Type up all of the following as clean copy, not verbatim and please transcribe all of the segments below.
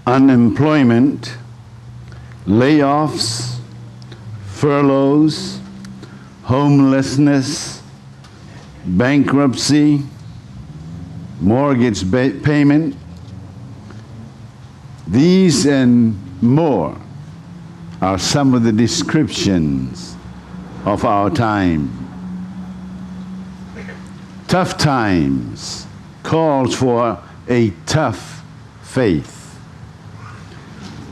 unemployment, layoffs, furloughs, homelessness, bankruptcy, mortgage payment. These and more are some of the descriptions of our time. Tough times calls for a tough faith.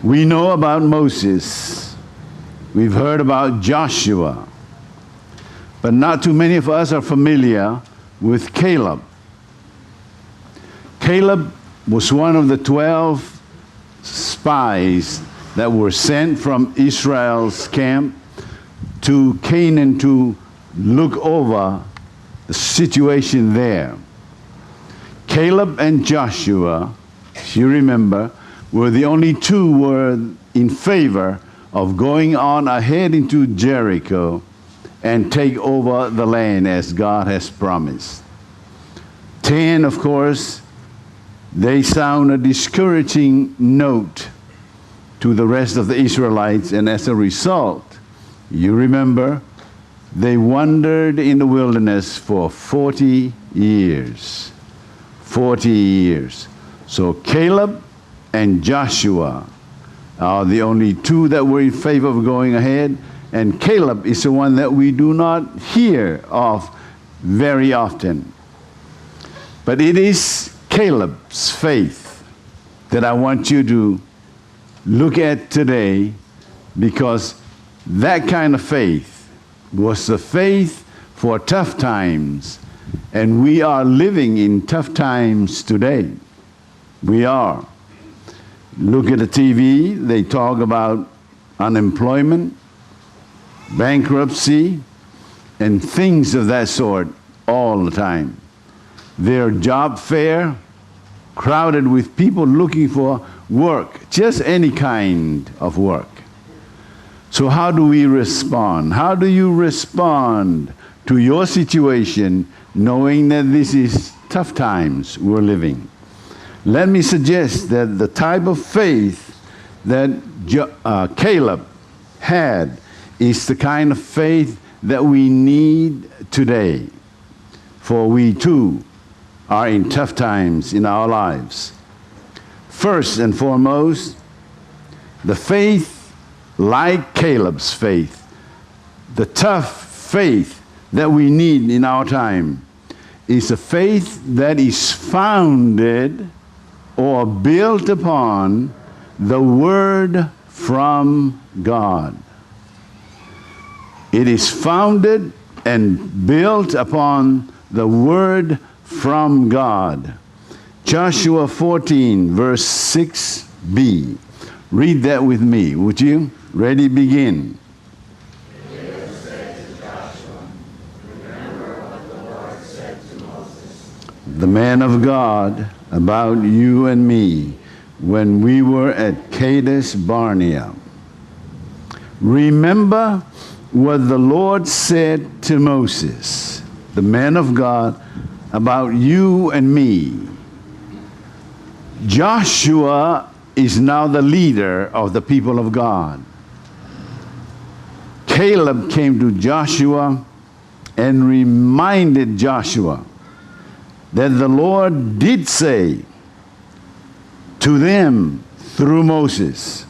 We know about Moses. We've heard about Joshua. But not too many of us are familiar with Caleb. Caleb was one of the 12 spies that were sent from Israel's camp to Canaan to look over the situation there. Caleb and Joshua, if you remember, were the only two who were in favor of going on ahead into Jericho and take over the land as God has promised. 10, of course, they sound a discouraging note to the rest of the Israelites, and as a result, you remember, they wandered in the wilderness for 40 years. 40 years. So Caleb and Joshua are the only two that were in favor of going ahead, and Caleb is the one that we do not hear of very often. But it is Caleb's faith that I want you to look at today, because that kind of faith was the faith for tough times, and we are living in tough times today. We are. Look at the TV, they talk about unemployment, bankruptcy, and things of that sort all the time. Their job fair crowded with people looking for work, just any kind of work. So how do we respond? How do you respond to your situation knowing that this is tough times we're living? Let me suggest that the type of faith that Caleb had is the kind of faith that we need today, for we too are in tough times in our lives. First and foremost, the faith like Caleb's faith, the tough faith that we need in our time, is a faith that is founded or built upon the Word from God. It is founded and built upon the Word from God. Joshua 14, verse 6b. Read that with me, would you? Ready, begin. Caleb said to Joshua, remember what the Lord said to Moses, the man of God, about you and me when we were at Kadesh Barnea. Remember what the Lord said to Moses, the man of God, about you and me. Joshua is now the leader of the people of God. Caleb came to Joshua and reminded Joshua that the Lord did say to them through Moses.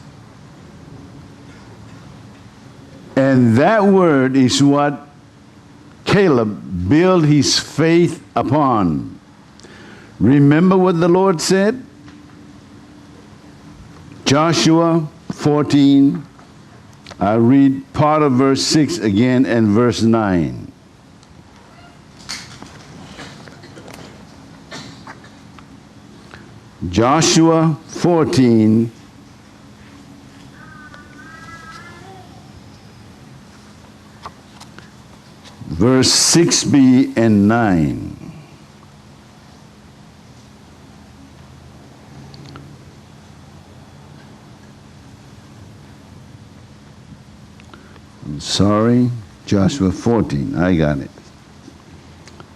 And that word is what Caleb built his faith upon. Remember what the Lord said? Joshua 14, I read part of verse 6 again and verse 9. Joshua 14, verse 6b and 9. Sorry, Joshua 14, I got it.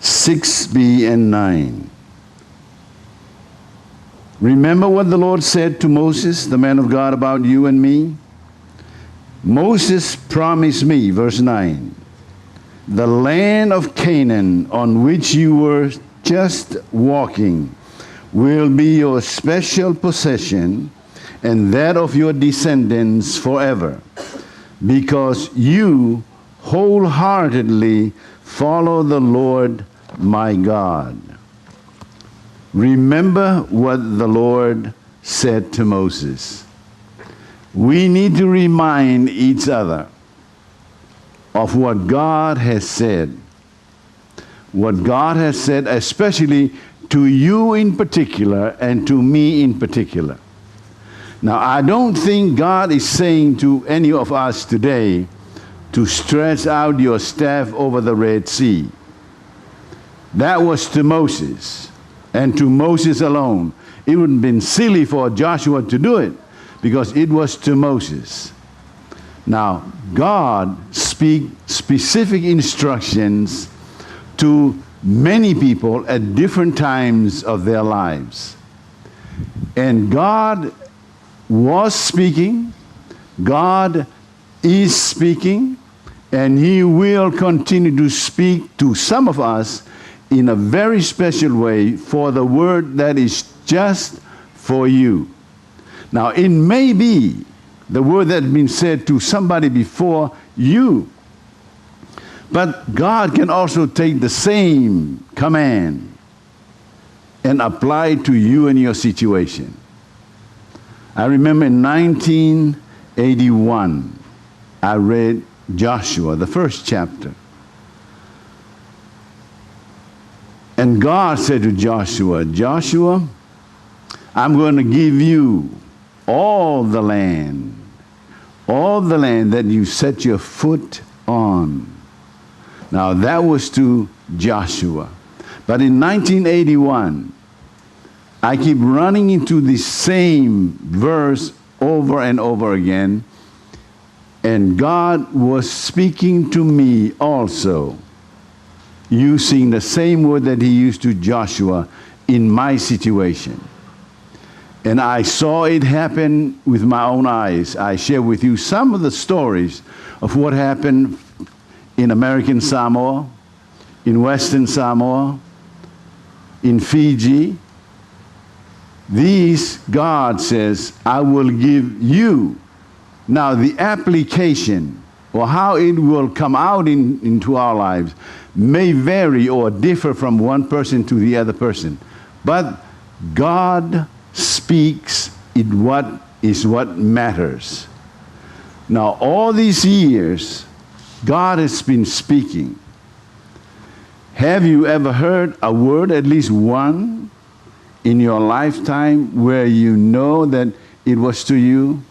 6b and 9. Remember what the Lord said to Moses, the man of God, about you and me? Moses promised me, verse 9, the land of Canaan on which you were just walking will be your special possession and that of your descendants forever, because you wholeheartedly follow the Lord my God. Remember what the Lord said to Moses. We need to remind each other of what God has said. What God has said, especially to you in particular and to me in particular. Now, I don't think God is saying to any of us today to stretch out your staff over the Red Sea. That was to Moses, and to Moses alone. It would have been silly for Joshua to do it, because it was to Moses. Now, God speaks specific instructions to many people at different times of their lives. And God was speaking, God is speaking, and He will continue to speak to some of us in a very special way for the word that is just for you. Now, it may be the word that has been said to somebody before you, but God can also take the same command and apply it to you and your situation. I remember in 1981, I read Joshua, the first chapter. And God said to Joshua, Joshua, I'm going to give you all the land that you set your foot on. Now that was to Joshua. But in 1981, I keep running into the same verse over and over again, and God was speaking to me also, using the same word that He used to Joshua in my situation. And I saw it happen with my own eyes. I share with you some of the stories of what happened in American Samoa, in Western Samoa, in Fiji. These, God says, I will give you. Now, the application, or how it will come out into our lives, may vary or differ from one person to the other person. But God speaks what matters. Now, all these years, God has been speaking. Have you ever heard a word, at least one, in your lifetime where you know that it was to you?